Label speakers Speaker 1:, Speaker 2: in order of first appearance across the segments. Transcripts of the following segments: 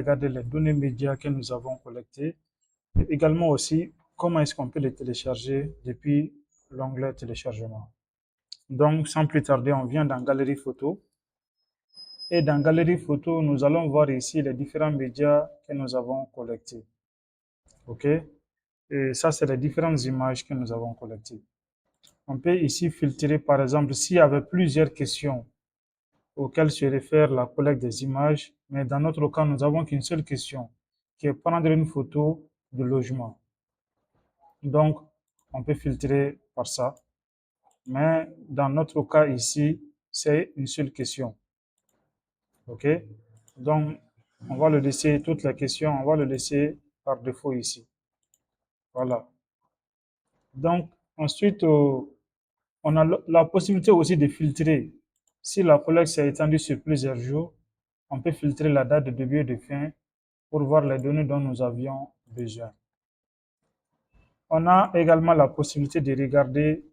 Speaker 1: regarder les données médias que nous avons collectées et également aussi comment est-ce qu'on peut les télécharger depuis l'onglet téléchargement. Donc, sans plus tarder, on vient dans Galerie Photo. Et dans Galerie Photo, nous allons voir ici les différents médias que nous avons collectés. OK? Et ça, c'est les différentes images que nous avons collectées. On peut ici filtrer, par exemple, s'il y avait plusieurs questions auxquelles se réfère la collecte des images, mais dans notre cas, nous n'avons qu'une seule question, qui est prendre une photo de logement. Donc, on peut filtrer par ça. Mais dans notre cas ici, c'est une seule question. OK? Donc, on va le laisser, toutes les questions, on va le laisser par défaut ici. Voilà. Donc, ensuite, on a la possibilité aussi de filtrer. Si la collecte s'est étendue sur plusieurs jours, on peut filtrer la date de début et de fin pour voir les données dont nous avions besoin. On a également la possibilité de regarder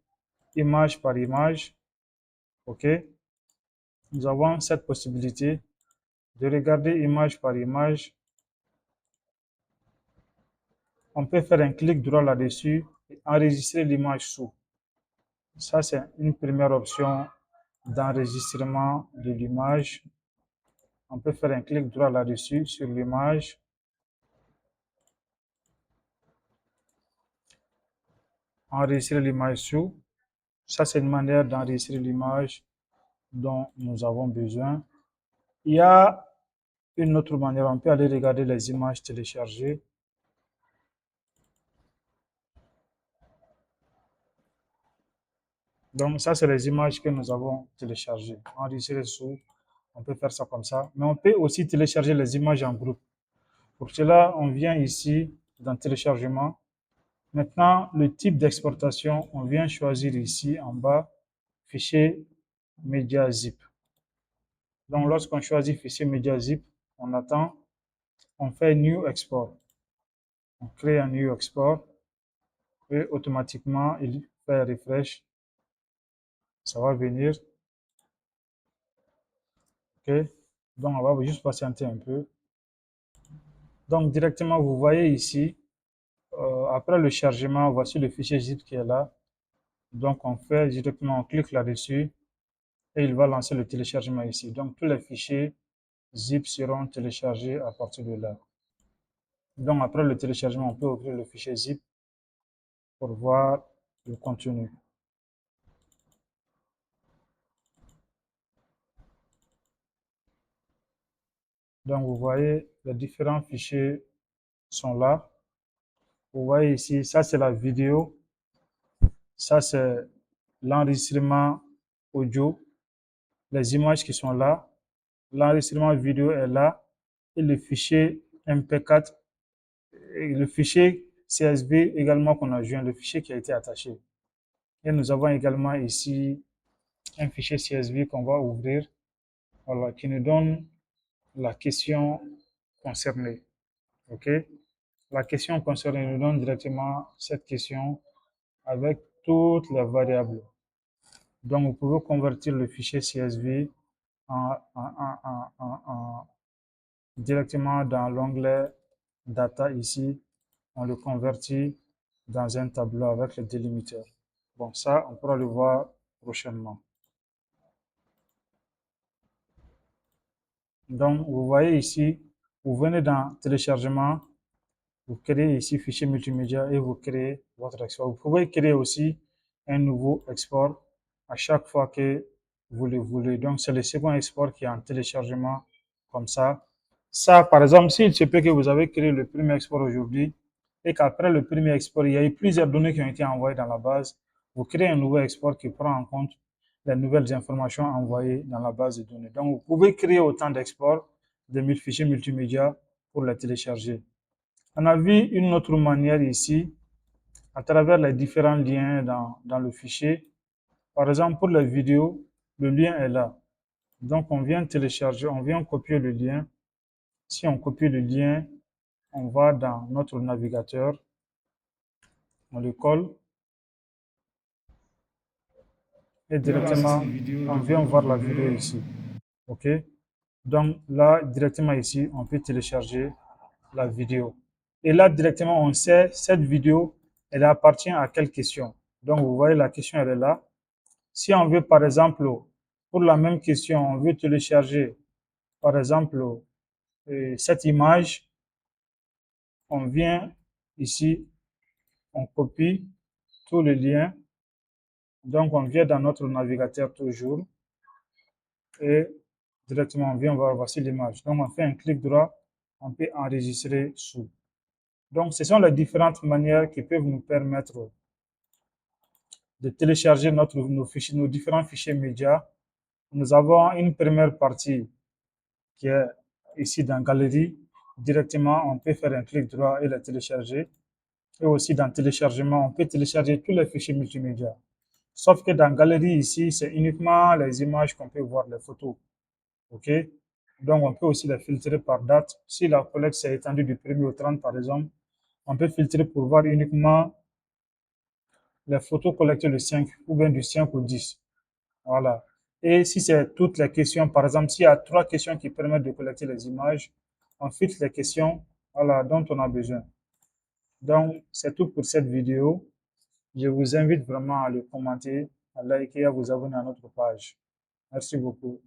Speaker 1: image par image. OK? Nous avons cette possibilité de regarder image par image. On peut faire un clic droit là-dessus et enregistrer l'image sous. Ça, c'est une première option d'enregistrement de l'image. On peut faire un clic droit là-dessus sur l'image. Enregistrer l'image sous. Ça, c'est une manière d'enregistrer l'image dont nous avons besoin. Il y a une autre manière, on peut aller regarder les images téléchargées. Donc, ça, c'est les images que nous avons téléchargées. Enregistrer sous, on peut faire ça comme ça. Mais on peut aussi télécharger les images en groupe. Pour cela, on vient ici dans téléchargement. Maintenant, le type d'exportation, on vient choisir ici en bas, fichier média zip. Donc, lorsqu'on choisit fichier média zip, on attend, on fait New Export. On crée un New Export et automatiquement, il fait refresh. Ça va venir. OK. Donc, on va juste patienter un peu. Donc, directement, vous voyez ici, après le chargement, voici le fichier zip qui est là. Donc, on fait directement, on clique là-dessus et il va lancer le téléchargement ici. Donc, tous les fichiers zip seront téléchargés à partir de là. Donc, après le téléchargement, on peut ouvrir le fichier zip pour voir le contenu. Donc, vous voyez, les différents fichiers sont là. Vous voyez ici, ça c'est la vidéo. Ça c'est l'enregistrement audio. Les images qui sont là. L'enregistrement vidéo est là. Et le fichier MP4 et le fichier CSV également qu'on a joint, le fichier qui a été attaché. Et nous avons également ici un fichier CSV qu'on va ouvrir, voilà, qui nous donne la question concernée. OK? La question concernée nous donne directement cette question avec toutes les variables. Donc, vous pouvez convertir le fichier CSV directement dans l'onglet Data ici. On le convertit dans un tableau avec le délimiteur. Bon, ça, on pourra le voir prochainement. Donc, vous voyez ici, vous venez dans téléchargement, vous créez ici fichier multimédia et vous créez votre export. Vous pouvez créer aussi un nouveau export à chaque fois que vous le voulez. Donc, c'est le second export qui est en téléchargement comme ça. Ça, par exemple, s'il se peut que vous avez créé le premier export aujourd'hui et qu'après le premier export, il y a eu plusieurs données qui ont été envoyées dans la base, vous créez un nouveau export qui prend en compte les nouvelles informations envoyées dans la base de données. Donc, vous pouvez créer autant d'exports de fichiers multimédia pour les télécharger. On a vu une autre manière ici, à travers les différents liens dans le fichier. Par exemple, pour les vidéos, le lien est là. Donc, on vient télécharger, on vient copier le lien. Si on copie le lien, on va dans notre navigateur, on le colle et directement, on vient voir la vidéo ici. OK? Donc là, directement ici, on peut télécharger la vidéo. Et là, directement, on sait cette vidéo, elle appartient à quelle question. Donc, vous voyez, la question, elle est là. Si on veut, par exemple, pour la même question, on veut télécharger, par exemple, cette image, on vient ici, on copie tous les liens. Donc, on vient dans notre navigateur toujours et directement, on vient voir, voici l'image. Donc, on fait un clic droit, on peut enregistrer sous. Donc, ce sont les différentes manières qui peuvent nous permettre de télécharger nos différents fichiers médias. Nous avons une première partie qui est ici dans Galerie. Directement, on peut faire un clic droit et la télécharger. Et aussi dans Téléchargement, on peut télécharger tous les fichiers multimédia. Sauf que dans Galerie, ici, c'est uniquement les images qu'on peut voir, les photos. OK? Donc, on peut aussi les filtrer par date. Si la collecte s'est étendue du 1er au 30, par exemple, on peut filtrer pour voir uniquement les photos collectées le 5 ou bien du 5 au 10. Voilà. Et si c'est toutes les questions, par exemple, s'il y a 3 questions qui permettent de collecter les images, on filtre les questions, voilà, dont on a besoin. Donc, c'est tout pour cette vidéo. Je vous invite vraiment à le commenter, à liker, à vous abonner à notre page. Merci beaucoup.